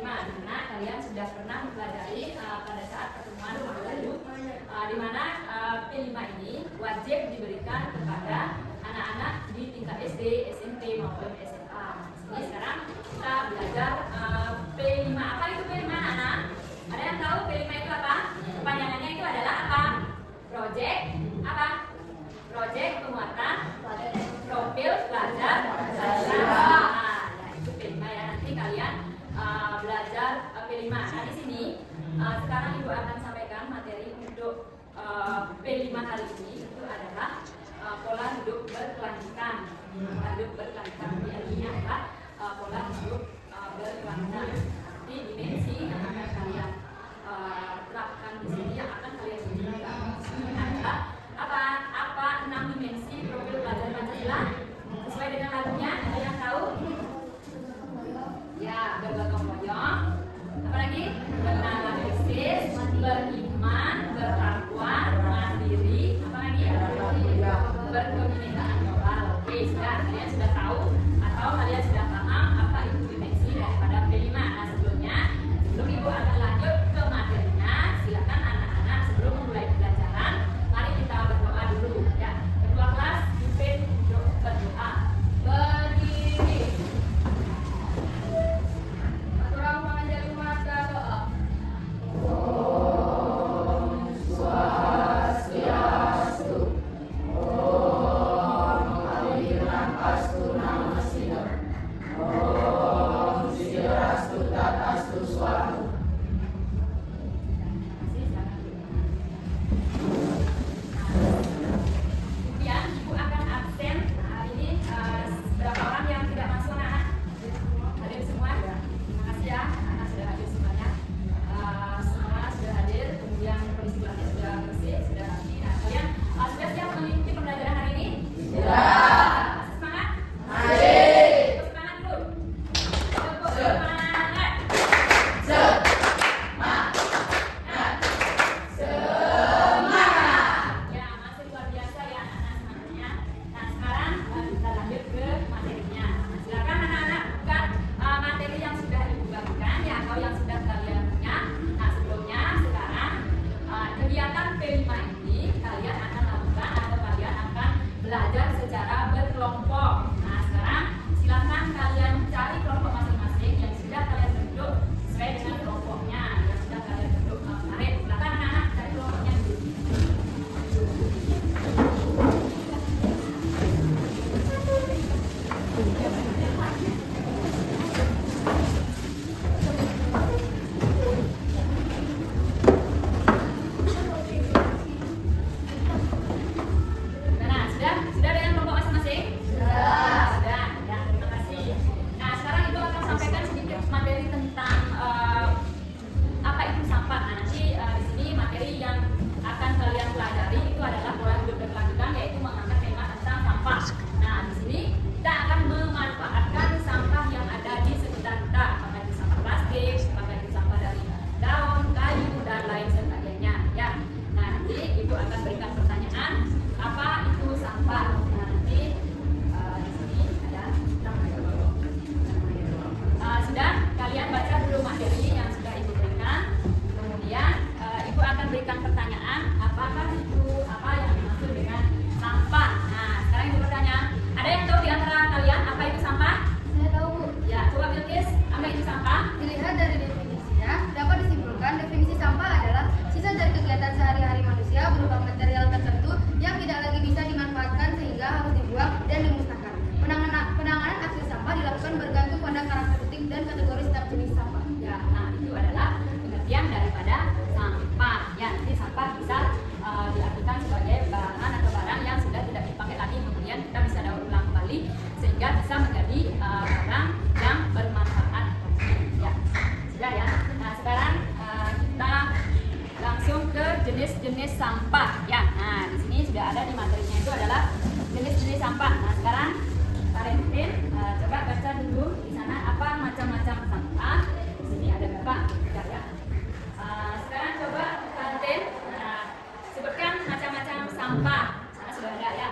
P5, di mana kalian sudah pernah mempelajari pada saat pertemuan lalu, di mana P5 ini wajib diberikan kepada anak-anak di tingkat SD, SMP maupun SMA. Jadi sekarang kita belajar P5. Apa itu P5, anak? Ada yang tahu P5 itu apa? Kepanjangannya itu adalah apa? Project apa? Project penguatan profil pelajar Pancasila. Nah, itu P5 ya. Nanti kalian belajar P5. Nah, di sini sekarang Ibu akan sampaikan materi untuk P5 kali ini itu adalah pola hidup berkelanjutan. Pola hidup berkelanjutan ini artinya adalah pola hidup berkelanjutan. Nanti dimensi yang akan kalian terapkan di sini yang akan kalian tunjukkan adalah apa 6 dimensi profil pelajar Pancasila sesuai dengan lagunya. Ada yang tahu? Ya, bergotong royong. Apa lagi? Bernalar eksis, beriman, bertakwa, mandiri. Apa lagi? Berkebinekaan global. Oke, sudah kalian sudah tahu atau kalian sudah paham apa itu dimensi daripada P5. Nah, sebelum Ibu akan lanjut ke materinya, silakan anak-anak sebelum memulai pelajaran, mari kita berdoa dulu ya. Ketua kelas pimpin untuk berdoa. Berdiri. Aturang panganjali mata doa. Kemudian Ibu akan absen hari ini. Berapa orang yang tidak masuk, anak? Hadir semua? Terima kasih ya, anak sudah hadir semuanya. Semua sudah hadir. Kemudian kondisi kelasnya sudah bersih, sudah rapi. Nah, kalian sudah siap mengikuti pembelajaran hari ini? Sudah. Semangat? Mari. Semangat dulu. Semangat. Ya, masih luar biasa ya anak-anak semangatnya. Nah, sekarang kita lanjut ke materinya. Nah, silakan anak-anak buka materi yang sudah Ibu bagikan ya, atau yang sudah kalian punya. Nah, sebelumnya sekarang kegiatan P5 ini kalian akan lakukan atau kalian akan belajar secara berkelompok. Nah, sekarang silakan kalian cari kelompok masing-masing yang sudah kalian bentuk sesuai dengan kelompoknya yang sudah kalian bentuk kemarin. Silakan anak-anak cari kelompoknya dulu. Nah, sudah dengan kelompok masing-masing? Sudah. Ya, terima kasih. Nah, sekarang Ibu akan sampaikan sedikit materi tentang apa itu sampah. Nah, nanti di sini materi yang akan kalian pelajari itu adalah pola hidup berkelanjutan, yaitu mengangkat tema tentang sampah. Nah, di sini kita akan memanfaatkan sampah yang ada di sekitar kita, apakah itu sampah plastik, apakah itu sampah dari daun, kayu, dan lain sebagainya. Ya. Nah, nanti Ibu akan berikan pertanyaan, apa itu sampah? Nah, nanti di sini ada sudah kalian baca dulu materi yang sudah Ibu berikan. Kemudian Ibu akan berikan pertanyaan, apakah itu apa yang dimaksud dengan sampah? Nah, sekarang Ibu bertanya, ada yang tahu di antara kalian apa itu sampah? Saya tahu, Bu. Ya, coba Bilkis, apa itu sampah? Dilihat dari definisinya, dapat disimpulkan definisi sampah adalah sisa dari kegiatan sehari-hari manusia berupa material tertentu yang tidak lagi bisa dimanfaatkan sehingga harus dibuang dan dimusnahkan. Penanganan aksi sampah dilakukan bergantung pada karakteristik dan kategori setiap jenis sampah. Ya, nah itu adalah pengertian daripada sampah. Ya, nanti sampah bisa diartikan sebagai bahan atau barang yang sudah tidak dipakai lagi, kemudian kita bisa daur ulang kembali sehingga bisa menjadi barang yang bermanfaat. Ya, sudah ya. Nah, sekarang kita langsung ke jenis-jenis sampah. Ya, nah di sini sudah ada di materinya itu adalah jenis-jenis sampah. Nah, sekarang Pak Rentin coba baca dulu di sana apa macam-macam sampah. Di sini ada berapa? Ya. Sekarang coba Pak Rentin sebutkan macam-macam sampah. Sana sudah ada ya.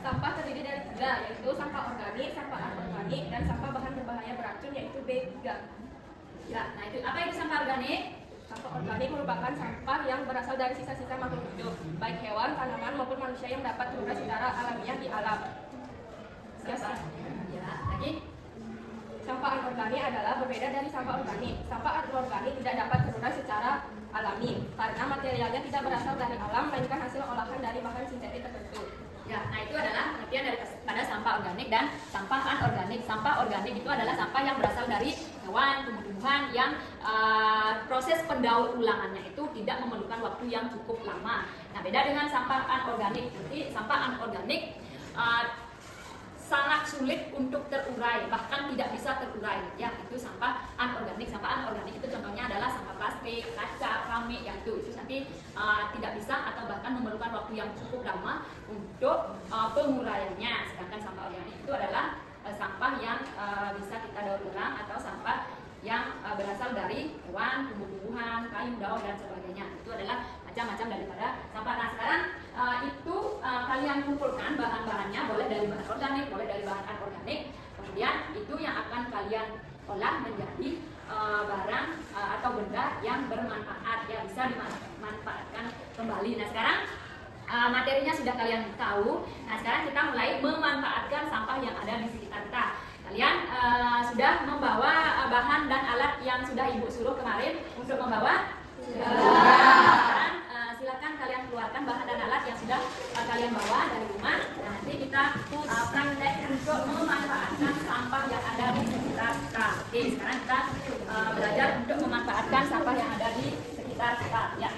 Sampah terdiri dari 3, yaitu sampah organik, sampah anorganik, dan sampah bahan berbahaya beracun, yaitu B3. Ya, nah itu apa itu sampah organik? Sampah organik merupakan sampah yang berasal dari sisa-sisa makhluk hidup, baik hewan, tanaman maupun manusia yang dapat terurai secara alamiah di alam. Sampah. Ya, lagi. Sampah anorganik adalah berbeda dari sampah organik. Sampah anorganik tidak dapat terurai secara alami karena materialnya tidak berasal dari alam, melainkan hasil olahan dari bahan sintetik tertentu. Ya, nah itu adalah pengertian daripada sampah organik dan sampah anorganik. Sampah organik itu adalah sampah yang berasal dari hewan, tumbuh-tumbuhan yang proses pendaur ulangannya itu tidak memerlukan waktu yang cukup lama. Nah, beda dengan sampah anorganik. Jadi sampah anorganik sangat sulit untuk terurai, bahkan tidak bisa terurai. Ya, itu sampah anorganik. Sampah anorganik itu contohnya adalah sampah plastik, kaca, keramik, yang itu nanti tidak bisa atau bahkan memerlukan waktu yang cukup lama untuk penguraiannya. Sedangkan sampah organik itu adalah sampah yang bisa kita daur ulang atau sampah yang berasal dari hewan, tumbuh-tumbuhan, kayu, daun dan sebagainya. Itu adalah macam-macam daripada sampah. Nah, sekarang itu kalian kumpulkan bahan-bahannya, boleh dari bahan organik, boleh dari bahan anorganik. Kemudian itu yang akan kalian olah menjadi barang atau benda yang bermanfaat, yang bisa dimanfaatkan kembali. Nah, sekarang materinya sudah kalian tahu. Nah, sekarang kita mulai memanfaatkan sampah yang ada di sekitar kita. Kalian sudah membawa bahan dan alat yang sudah Ibu suruh kemarin untuk membawa? Sekarang silakan kalian keluarkan bahan dan alat yang sudah kalian bawa dari rumah. Nah, nanti kita praktek untuk memanfaatkan sampah yang ada di sekitar kita. Oke, sekarang kita belajar untuk memanfaatkan sampah yang ada di sekitar kita. Ya.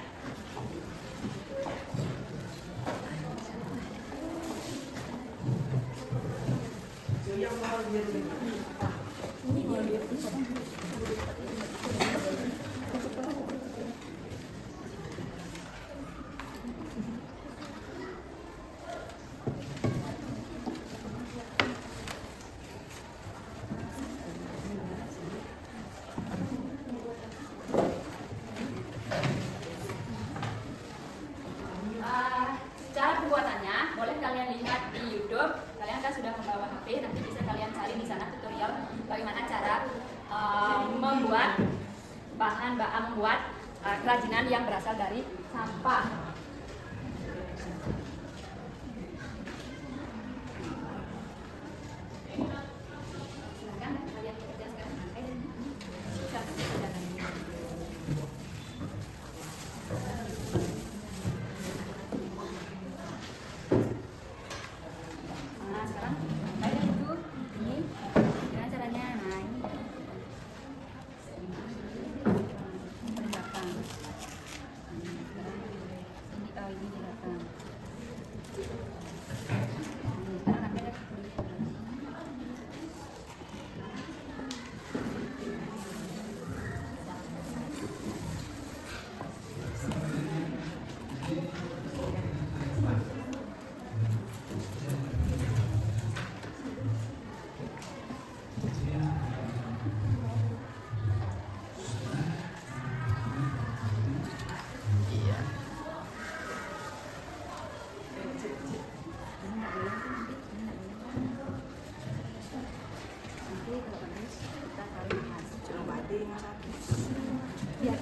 Cara pembuatannya boleh kalian lihat di YouTube. Kalian kan sudah membawa HP, nanti bisa kalian cari di sana tutorial bagaimana cara membuat kerajinan yang berasal dari sampah. Silakan kalian bekerja sekarang. Nah, sekarang kalian itu ini gimana caranya? Nah, ini di belakang. Ini di belakang. Sekarang nanti ada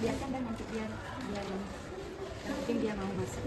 biarkan dan nanti biar yang penting dia mau masuk.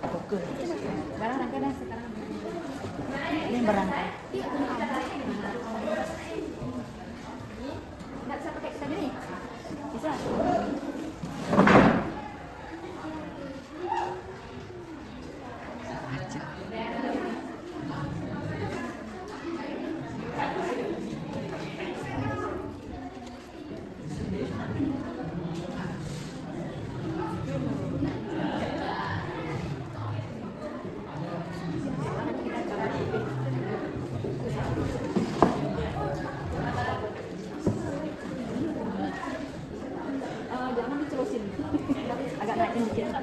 Oke. Sekarang rangkai dah sekarang. Ini berangkai. Nggak bisa pakai kita gini. Bisa. Jangan dicelusin. Agak naikin dikit.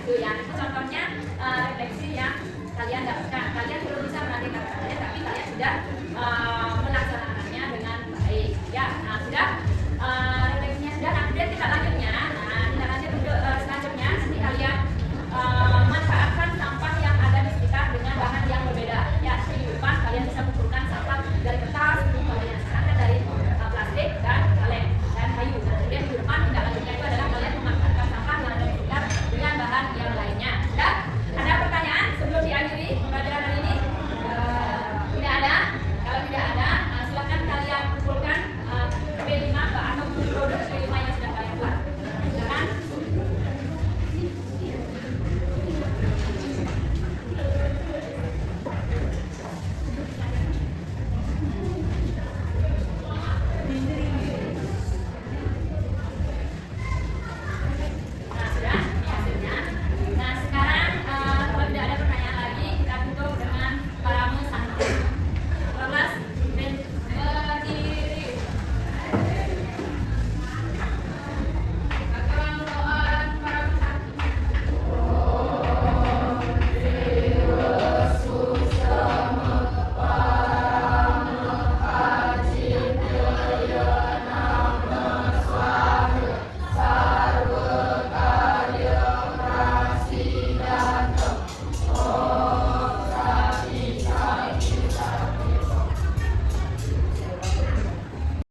gitu ya. Itu contohnya refleksi yang kalian dapatkan. Kalian belum bisa menagih kata-katanya, tapi kalian sudah melaksanakannya dengan baik. Ya, nah sudah refleksinya sudah. Nah kemudian kita lanjutnya. Nah kita lanjut untuk selanjutnya nanti kalian manfaatkan sampah yang ada di sekitar dengan bahan yang berbeda. Ya, di depan kalian bisa mengumpulkan sampah dari kertas, kemudian dari plastik dan kaleng dan kayu. Nah, kemudian di depan tindak lanjutnya itu adalah kalian memanfaatkan sampah yang ada di sekitar dengan bahan yang lainnya.